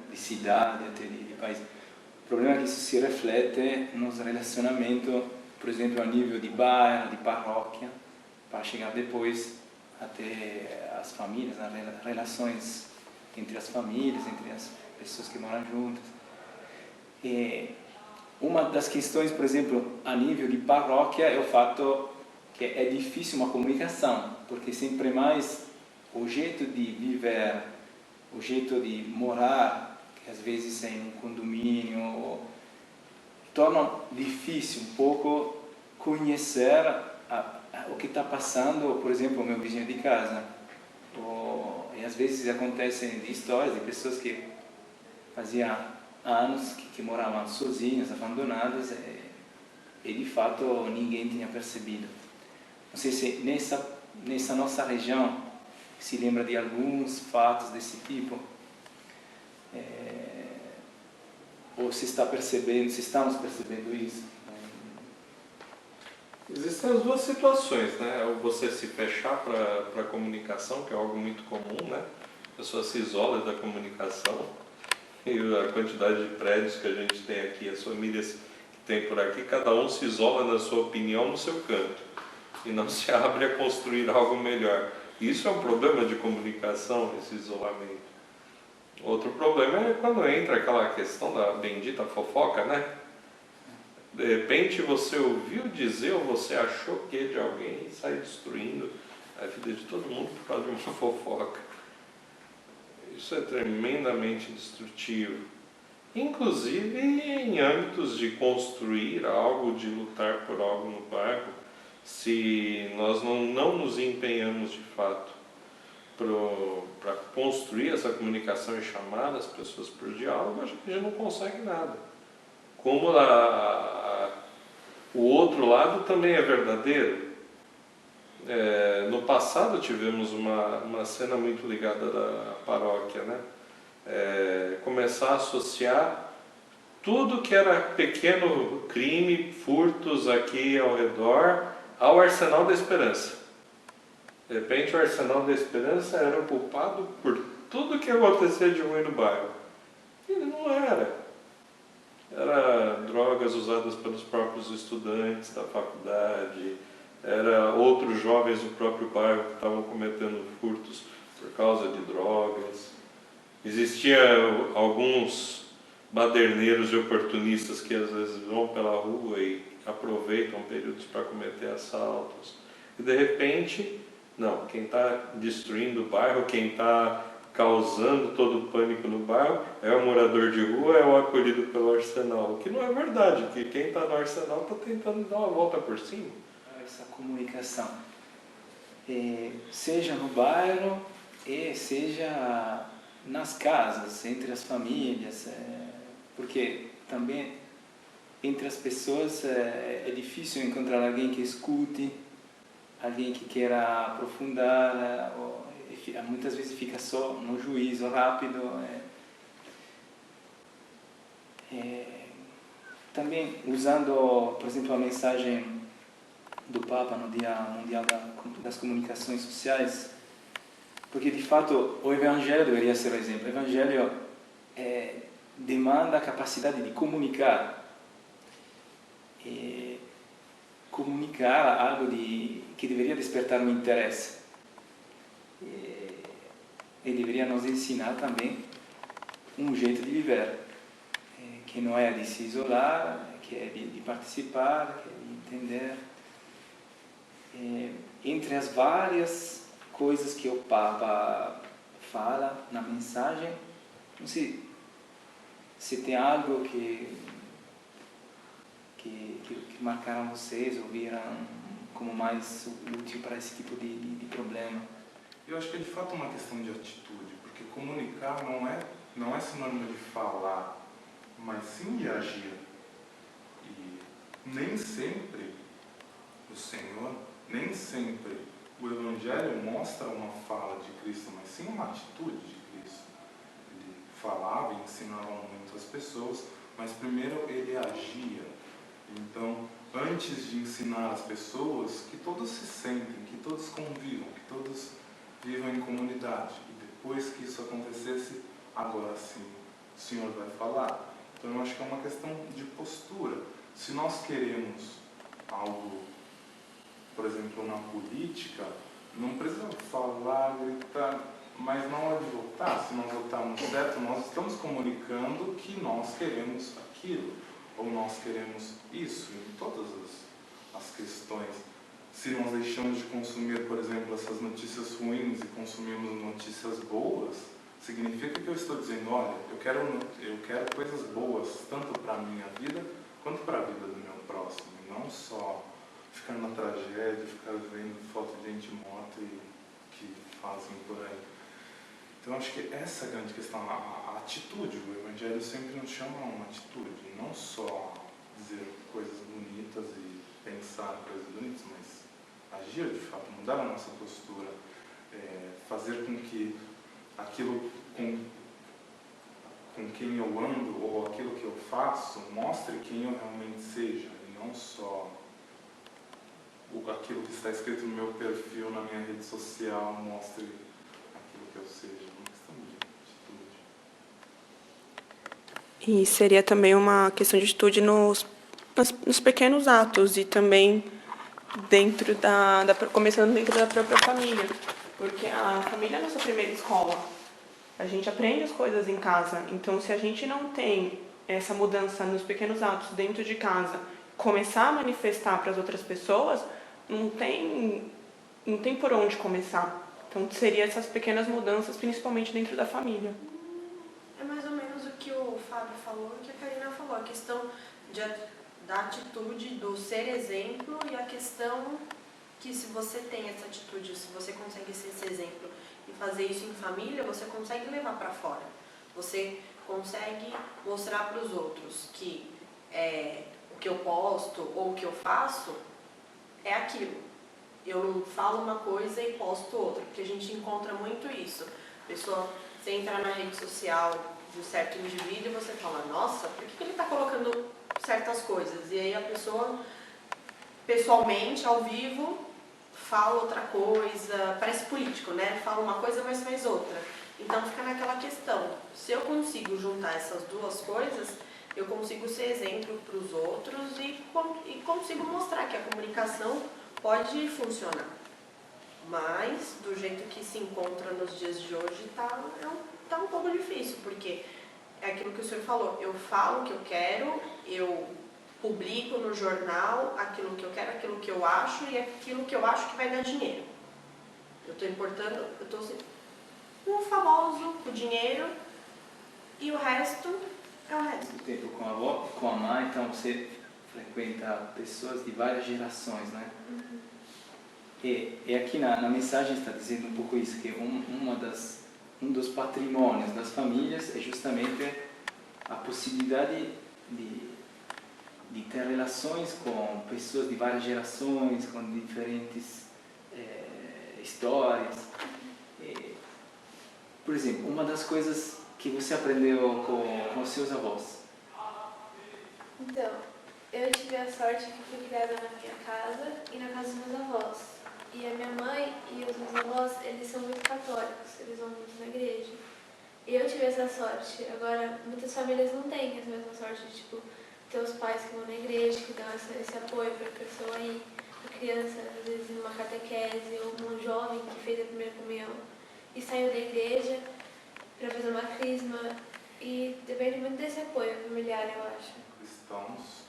de cidade, até de país. O problema é que isso se reflete nos relacionamentos, por exemplo, a nível de bairro, de paróquia, para chegar depois até as famílias, nas relações entre as famílias, entre as pessoas que moram juntas. Uma das questões, por exemplo, a nível de paróquia, é o fato que é difícil uma comunicação, porque sempre mais o jeito de viver, o jeito de morar, que às vezes é em um condomínio, torna difícil um pouco conhecer o que está passando, por exemplo, o meu vizinho de casa. E às vezes acontecem histórias de pessoas que faziam anos que moravam sozinhas, abandonadas, e de fato ninguém tinha percebido. Não sei se nessa nossa região se lembra de alguns fatos desse tipo, ou se está percebendo, se estamos percebendo isso. Existem as duas situações, né? Ou você se fechar para a comunicação, que é algo muito comum, né? A pessoa se isola da comunicação, e a quantidade de prédios que a gente tem aqui, as famílias que tem por aqui, cada um se isola na sua opinião, no seu canto, e não se abre a construir algo melhor. Isso é um problema de comunicação, esse isolamento. Outro problema é quando entra aquela questão da bendita fofoca, né? De repente você ouviu dizer ou você achou que é de alguém e sai destruindo a vida de todo mundo por causa de uma fofoca. Isso é tremendamente destrutivo. Inclusive em âmbitos de construir algo, de lutar por algo no bairro, se nós não nos empenhamos de fato para construir essa comunicação e chamar as pessoas por diálogo, a gente não consegue nada. Como o outro lado também é verdadeiro. No passado tivemos uma cena muito ligada à paróquia, né? Começar a associar tudo que era pequeno crime, furtos aqui ao redor, ao Arsenal da Esperança. De repente o Arsenal da Esperança era o culpado por tudo que acontecia de ruim no bairro. E ele não era. Era drogas usadas pelos próprios estudantes da faculdade, era outros jovens do próprio bairro que estavam cometendo furtos por causa de drogas. Existia alguns baderneiros e oportunistas que às vezes vão pela rua e aproveitam períodos para cometer assaltos. E de repente, não, quem está destruindo o bairro, quem está causando todo o pânico no bairro é o morador de rua, é o acolhido pelo Arsenal. O que não é verdade, que quem está no Arsenal está tentando dar uma volta por cima. Essa comunicação, seja no bairro e seja nas casas, entre as famílias, porque também entre as pessoas é difícil encontrar alguém que escute, alguém que queira aprofundar, muitas vezes fica só no juízo rápido. Também usando, por exemplo, a mensagem do Papa no Dia Mundial das Comunicações Sociais, porque de fato o Evangelho deveria ser o exemplo. O Evangelho demanda a capacidade de comunicar, comunicar algo que deveria despertar um interesse. E deveria nos ensinar também um jeito de viver, que não é de se isolar, que é de participar, que é de entender. Entre as várias coisas que o Papa fala na mensagem, não sei se tem algo que marcaram vocês ou viram como mais útil para esse tipo de problema. Eu acho que é de fato uma questão de atitude, porque comunicar não é sinônimo de falar, mas sim de agir. E nem sempre o Senhor, nem sempre o Evangelho mostra uma fala de Cristo, mas sim uma atitude de Cristo. Ele falava e ensinava muito as pessoas, mas primeiro ele agia. Então, antes de ensinar as pessoas, que todos se sentem, que todos convivam, que todos vivam em comunidade. E depois que isso acontecesse, agora sim, o Senhor vai falar. Então eu acho que é uma questão de postura. Se nós queremos algo, por exemplo, na política, não precisa falar, gritar, mas na hora de votar, se nós votarmos certo, nós estamos comunicando que nós queremos aquilo, ou nós queremos isso, em todas as questões. Se nós deixamos de consumir, por exemplo, essas notícias ruins e consumimos notícias boas, significa que eu estou dizendo, olha, eu quero coisas boas, tanto para a minha vida, quanto para a vida do meu próximo. E não só ficar na tragédia, ficar vendo foto de gente morta e que fazem por aí. Então, acho que essa é a grande questão, a atitude. O Evangelho sempre nos chama a uma atitude, não só dizer coisas bonitas e pensar em coisas bonitas, mas agir de fato, mudar a nossa postura, fazer com que aquilo com quem eu ando ou aquilo que eu faço mostre quem eu realmente seja, e não só aquilo que está escrito no meu perfil, na minha rede social, mostre aquilo que eu seja. É uma questão de atitude. E seria também uma questão de atitude nos pequenos atos e também começando dentro da própria família, porque a família é a nossa primeira escola. A gente aprende as coisas em casa, então se a gente não tem essa mudança nos pequenos atos dentro de casa, começar a manifestar para as outras pessoas, não tem por onde começar. Então seria essas pequenas mudanças, principalmente dentro da família. É mais ou menos o que o Fábio falou e o que a Karina falou, a questão da atitude, do ser exemplo, e a questão que se você tem essa atitude, se você consegue ser esse exemplo e fazer isso em família, você consegue levar para fora. Você consegue mostrar para os outros que o que eu posto ou o que eu faço é aquilo. Eu não falo uma coisa e posto outra, porque a gente encontra muito isso. Você entra na rede social de um certo indivíduo e você fala, nossa, por que ele está colocando certas coisas? E aí a pessoa, pessoalmente, ao vivo, fala outra coisa, parece político, né? Fala uma coisa, mas faz outra. Então fica naquela questão. Se eu consigo juntar essas duas coisas, eu consigo ser exemplo para os outros e consigo mostrar que a comunicação pode funcionar. Mas, do jeito que se encontra nos dias de hoje, tá um pouco difícil, porque é aquilo que o senhor falou. Eu falo o que eu quero, eu publico no jornal aquilo que eu quero, aquilo que eu acho e aquilo que eu acho que vai dar dinheiro. Eu estou o famoso, o dinheiro, e o resto é o resto. Tempo com a avó, com a mãe, então você frequenta pessoas de várias gerações, né? Uhum. E aqui na mensagem está dizendo um pouco isso, que um dos patrimônios das famílias é justamente a possibilidade de ter relações com pessoas de várias gerações, com diferentes histórias. Por exemplo, uma das coisas que você aprendeu com os seus avós? Então, eu tive a sorte que fui criada na minha casa e na casa dos meus avós. E a minha mãe e os meus avós, eles são muito católicos, eles vão muito na igreja. E eu tive essa sorte. Agora, muitas famílias não têm essa mesma sorte de, ter os pais que vão na igreja, que dão esse apoio para a pessoa ir, a criança, às vezes, em uma catequese, ou um jovem que fez a primeira comunhão e saiu da igreja para fazer uma crisma. E depende muito desse apoio familiar, eu acho. Cristãos,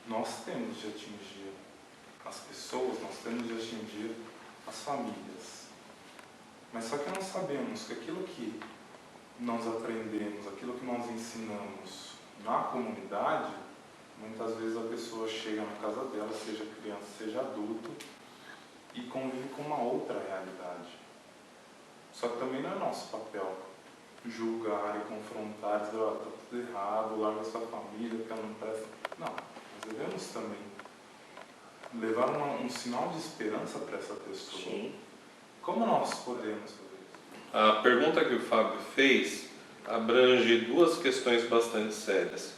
nós temos de atingir as pessoas, nós temos de atingir as famílias. Mas só que nós sabemos que aquilo que nós aprendemos, aquilo que nós ensinamos na comunidade, muitas vezes a pessoa chega na casa dela, seja criança, seja adulto, e convive com uma outra realidade. Só que também não é nosso papel julgar e confrontar, dizer, está tudo errado, larga sua família, porque ela não presta. Não, nós devemos também levar um sinal de esperança para essa pessoa. Sim. Como nós podemos fazer isso? A pergunta que o Fábio fez abrange duas questões bastante sérias.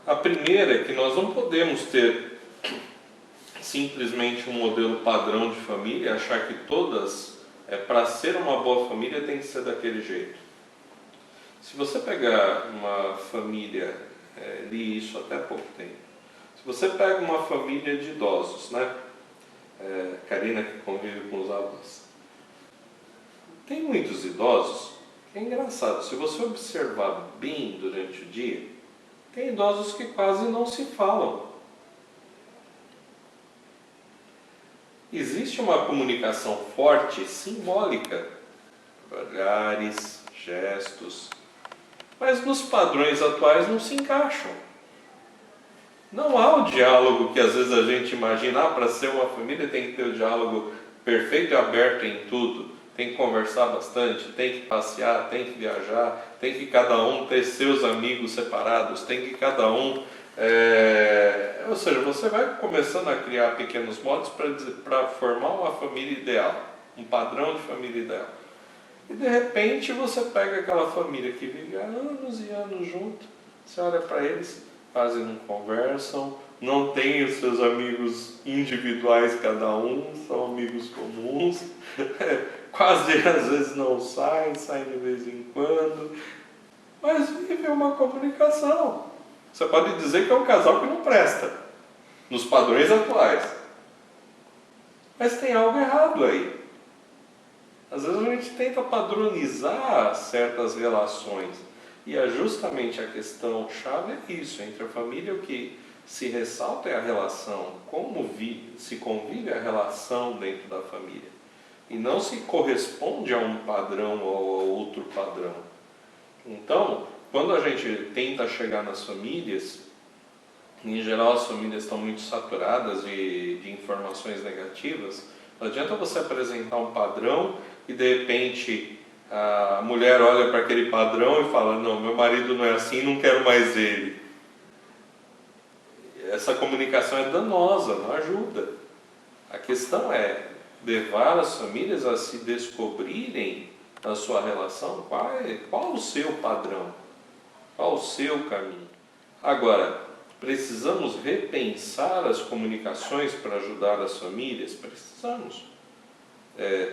A primeira é que nós não podemos ter simplesmente um modelo padrão de família, achar que todas, para ser uma boa família, tem que ser daquele jeito. Se você pegar uma família, li isso até há pouco tempo, se você pega uma família de idosos, né? Karina que convive com os avós, tem muitos idosos, é engraçado, se você observar bem durante o dia, tem idosos que quase não se falam. Existe uma comunicação forte, simbólica, olhares, gestos, mas nos padrões atuais não se encaixam. Não há o diálogo que às vezes a gente imagina, para ser uma família tem que ter o diálogo perfeito e aberto em tudo, tem que conversar bastante, tem que passear, tem que viajar, tem que cada um ter seus amigos separados, tem que cada um... Ou seja, você vai começando a criar pequenos modos para formar uma família ideal, um padrão de família ideal. E de repente você pega aquela família que vive há anos e anos junto, você olha para eles, quase não conversam, não tem os seus amigos individuais cada um, são amigos comuns, quase às vezes não saem de vez em quando, mas vive uma comunicação. Você pode dizer que é um casal que não presta, nos padrões atuais. Mas tem algo errado aí. Às vezes a gente tenta padronizar certas relações. E é justamente a questão chave é isso, entre a família o que se ressalta é a relação, como se convive a relação dentro da família. E não se corresponde a um padrão ou a outro padrão. Então, quando a gente tenta chegar nas famílias, em geral as famílias estão muito saturadas de informações negativas, não adianta você apresentar um padrão e de repente a mulher olha para aquele padrão e fala, não, meu marido não é assim, não quero mais ele. Essa comunicação é danosa, não ajuda. A questão é levar as famílias a se descobrirem na sua relação qual o seu padrão, qual o seu caminho. Agora, precisamos repensar as comunicações para ajudar as famílias? Precisamos.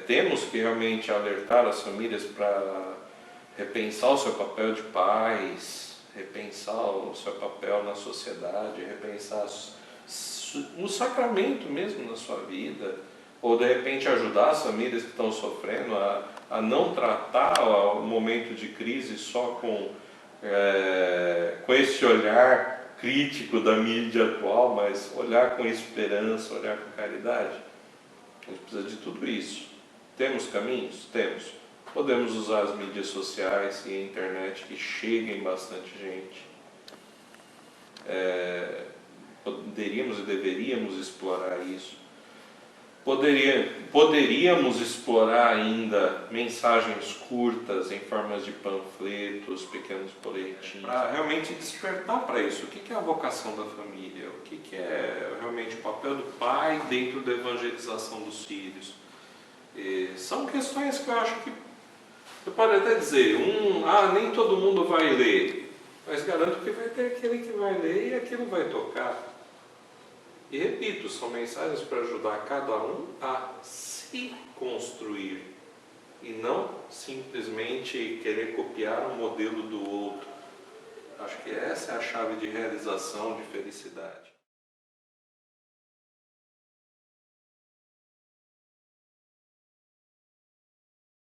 Temos que realmente alertar as famílias para repensar o seu papel de pais, repensar o seu papel na sociedade, repensar no sacramento mesmo na sua vida, ou de repente ajudar as famílias que estão sofrendo a não tratar o momento de crise só com esse olhar crítico da mídia atual, mas olhar com esperança, olhar com caridade. A gente precisa de tudo isso. Temos caminhos? Temos. Podemos usar as mídias sociais e a internet que cheguem bastante gente. Poderíamos e deveríamos explorar isso. Poderíamos explorar ainda mensagens curtas em formas de panfletos, pequenos boletins, para realmente despertar para isso. O que é a vocação da família? O que é realmente o papel do pai dentro da evangelização dos filhos? São questões que eu acho que você pode até dizer, nem todo mundo vai ler, mas garanto que vai ter aquele que vai ler e aquilo vai tocar. E repito, são mensagens para ajudar cada um a se construir e não simplesmente querer copiar um modelo do outro. Acho que essa é a chave de realização, de felicidade.